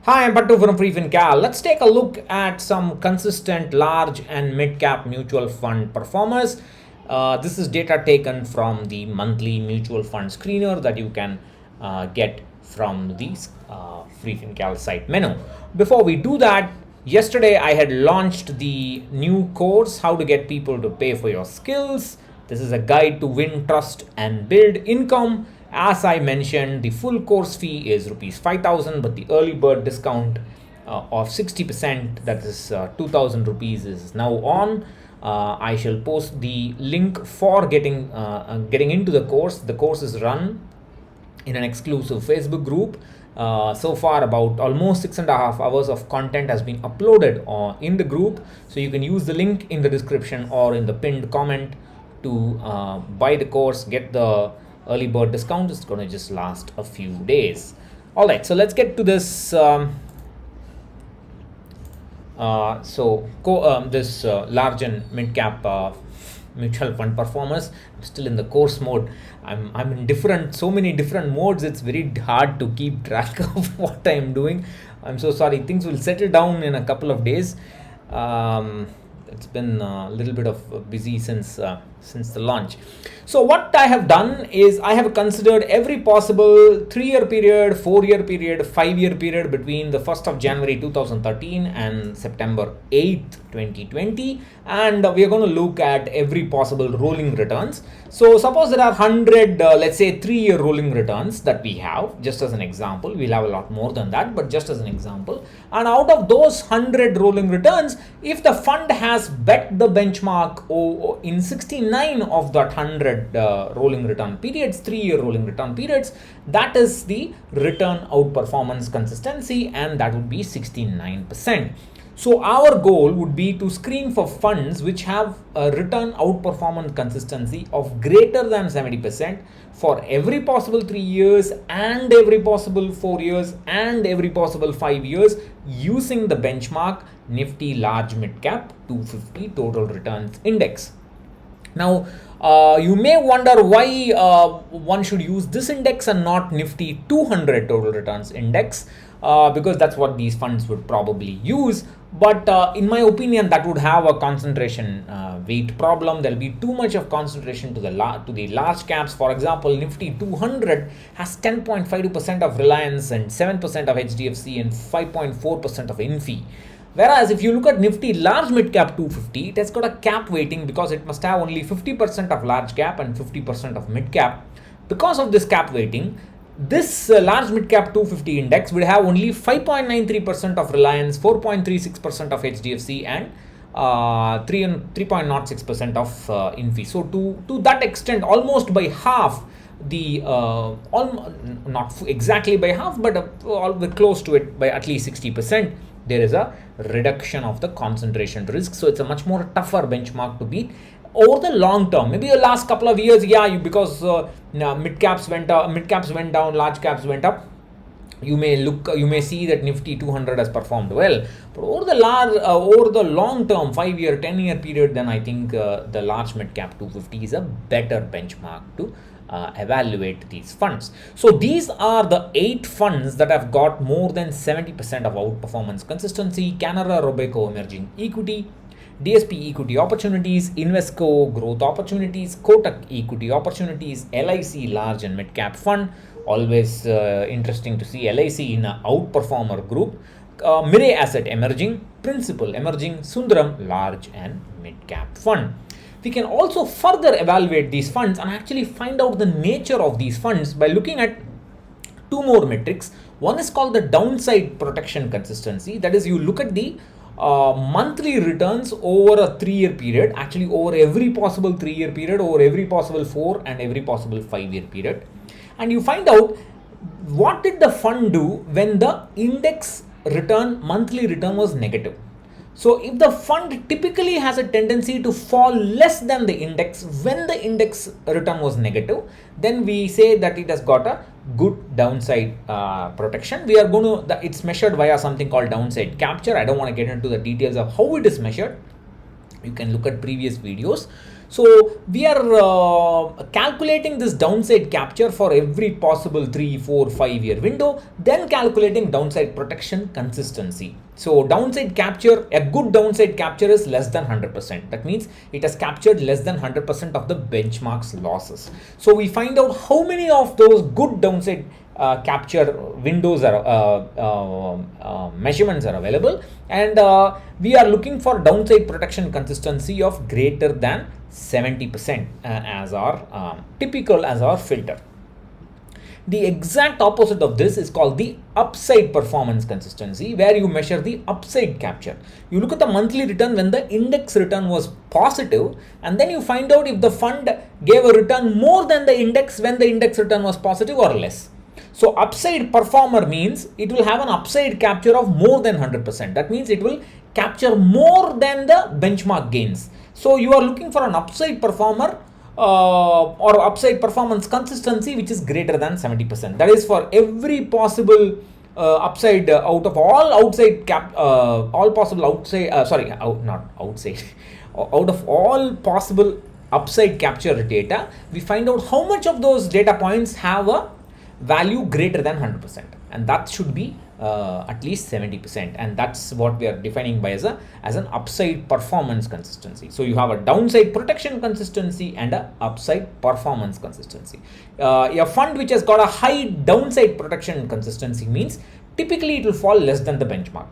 Hi, I'm Pattu from freefincal. Let's take a look at some consistent large and mid-cap mutual fund performers. This is data taken from the monthly mutual fund screener that you can get from the freefincal site menu. Before we do that, yesterday I had launched the new course, How to Get People to Pay for Your Skills. This is a guide to win trust and build income. As I mentioned, the full course fee is rupees 5,000, but the early bird discount of 60%, that is 2,000 rupees, is now on. I shall post the link for getting into the course. The course is run in an exclusive Facebook group. So far, about almost 6.5 hours of content has been uploaded in the group. So you can use the link in the description or in the pinned comment to buy the course, get the early bird discount. It's going to just last a few days. All right, so let's get to this. This large and mid cap mutual fund performers. I'm still in the course mode. I'm in so many different modes. It's very hard to keep track of what I'm doing. I'm so sorry. Things will settle down in a couple of days. It's been a little bit of busy since the launch. So what I have done is I have considered every possible 3-year period, 4-year period, 5-year period between the 1st of January 2013 and September 8th 2020, and we are going to look at every possible rolling returns. So suppose there are 100 let's say 3-year rolling returns that we have, just as an example. We'll have a lot more than that, but just as an example. And out of those 100 rolling returns, if the fund has bet the benchmark in 69 of that 100 rolling return periods, 3-year rolling return periods, that is the return outperformance consistency, and that would be 69%. So our goal would be to screen for funds which have a return outperformance consistency of greater than 70% for every possible 3 years and every possible 4 years and every possible 5 years, using the benchmark Nifty Large Mid Cap 250 Total Returns Index. Now, you may wonder why one should use this index and not Nifty 200 Total Returns Index, because that's what these funds would probably use. But in my opinion, that would have a concentration weight problem. There'll be too much of concentration to the large caps. For example, Nifty 200 has 10.52% of Reliance and 7% of HDFC and 5.4% of Infi. Whereas if you look at Nifty Large Mid Cap 250, it has got a cap weighting because it must have only 50% of large cap and 50% of mid cap. Because of this cap weighting, this large mid cap 250 index will have only 5.93% of Reliance, 4.36% of HDFC, and 3.06% of Infi. So to that extent, almost by half, not exactly by half, but close to it by at least 60%, there is a reduction of the concentration risk. So it's a much more tougher benchmark to beat over the long term. Maybe the last couple of years, because mid caps went down, large caps went up. You may see that Nifty 200 has performed well, but over the long term, 5-year, 10-year period, then I think the large mid cap 250 is a better benchmark to evaluate these funds. So these are the 8 funds that have got more than 70% of outperformance consistency: Canara Robeco Emerging Equity, DSP Equity Opportunities, Invesco Growth Opportunities, Kotak Equity Opportunities, LIC Large and Mid Cap Fund. Always interesting to see LIC in an outperformer group. Mirae Asset Emerging, Principal Emerging, Sundaram Large and Mid Cap Fund. We can also further evaluate these funds and actually find out the nature of these funds by looking at 2 more metrics. One is called the downside protection consistency. That is, you look at the monthly returns over a 3-year period, actually over every possible 3-year period, over every possible 4 and every possible 5-year period. And you find out what did the fund do when the index monthly return was negative. So if the fund typically has a tendency to fall less than the index when the index return was negative, then we say that it has got a good downside protection. It's measured via something called downside capture. I don't want to get into the details of how it is measured. You can look at previous videos. So we are calculating this downside capture for every possible 3, 4, 5 year window, then calculating downside protection consistency. So downside capture, a good downside capture is less than 100%. That means it has captured less than 100% of the benchmark's losses. So we find out how many of those good downside capture windows are measurements are available, and we are looking for downside protection consistency of greater than 70% as our typical as our filter. The exact opposite of this is called the upside performance consistency, where you measure the upside capture. You look at the monthly return when the index return was positive, and then you find out if the fund gave a return more than the index when the index return was positive or less. So upside performer means it will have an upside capture of more than 100%. That means it will capture more than the benchmark gains. So you are looking for an upside performer or upside performance consistency which is greater than 70%. That is for every possible upside out of all outside all possible outside not outside out of all possible upside capture data, we find out how much of those data points have a value greater than 100%, and that should be at least 70%, and that's what we are defining by as an upside performance consistency. So you have a downside protection consistency and a upside performance consistency. A fund which has got a high downside protection consistency means typically it will fall less than the benchmark.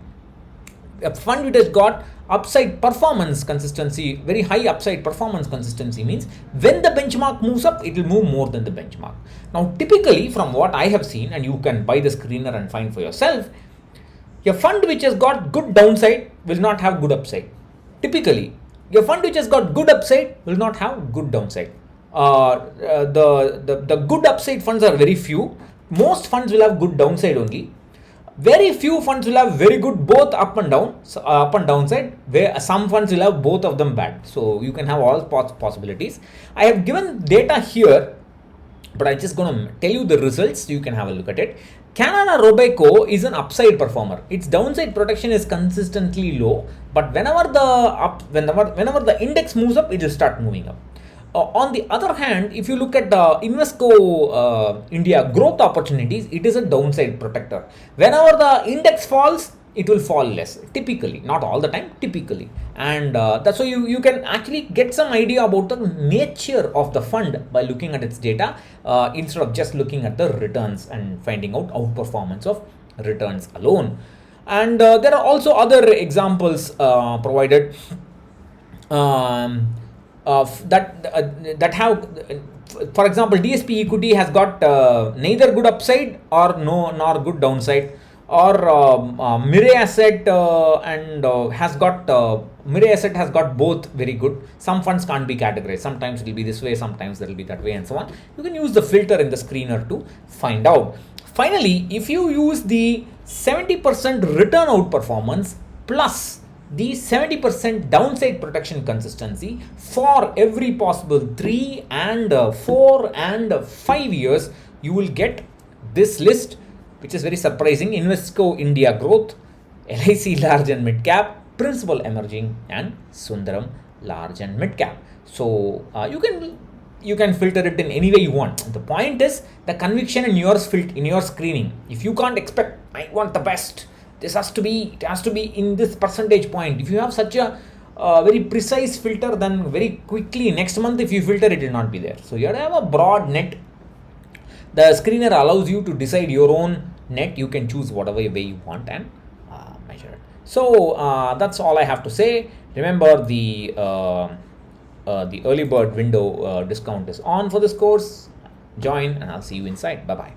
A fund which has got upside performance consistency, very high upside performance consistency, means when the benchmark moves up, it will move more than the benchmark. Now, typically from what I have seen, and you can buy the screener and find for yourself, a fund which has got good downside will not have good upside. Typically, a fund which has got good upside will not have good downside. The good upside funds are very few. Most funds will have good downside only. Very few funds will have very good both up and downside, where some funds will have both of them bad. So you can have all possibilities. I have given data here, but I'm just going to tell you the results so you can have a look at it. Canada Robeco is an upside performer. Its downside protection is consistently low, but whenever the index moves up, it will start moving up. On the other hand, if you look at Invesco India growth opportunities, it is a downside protector. Whenever the index falls, it will fall less, typically, not all the time, typically. And that's why you can actually get some idea about the nature of the fund by looking at its data instead of just looking at the returns and finding out outperformance of returns alone. And there are also other examples provided. That have, for example, DSP equity has got neither good upside nor good downside, or Mirai asset has got Mirai asset has got both very good. Some funds can't be categorized. Sometimes it will be this way, sometimes it will be that way, and so on. You can use the filter in the screener to find out. Finally, if you use the 70% return outperformance plus the 70% downside protection consistency for every possible 3 and 4 and 5 years, you will get this list, which is very surprising: Invesco India Growth, LIC Large and Mid Cap, Principal Emerging, and Sundaram Large and Mid Cap. So you can filter it in any way you want. The point is the conviction in your screening. If you can't expect, I want the best, it has to be in this percentage point. If you have such a very precise filter, then very quickly next month if you filter, it will not be there. So you have to have a broad net. The screener allows you to decide your own net. You can choose whatever way you want and measure it. So that's all I have to say. Remember, the early bird window discount is on for this course. Join and I'll see you inside. Bye bye.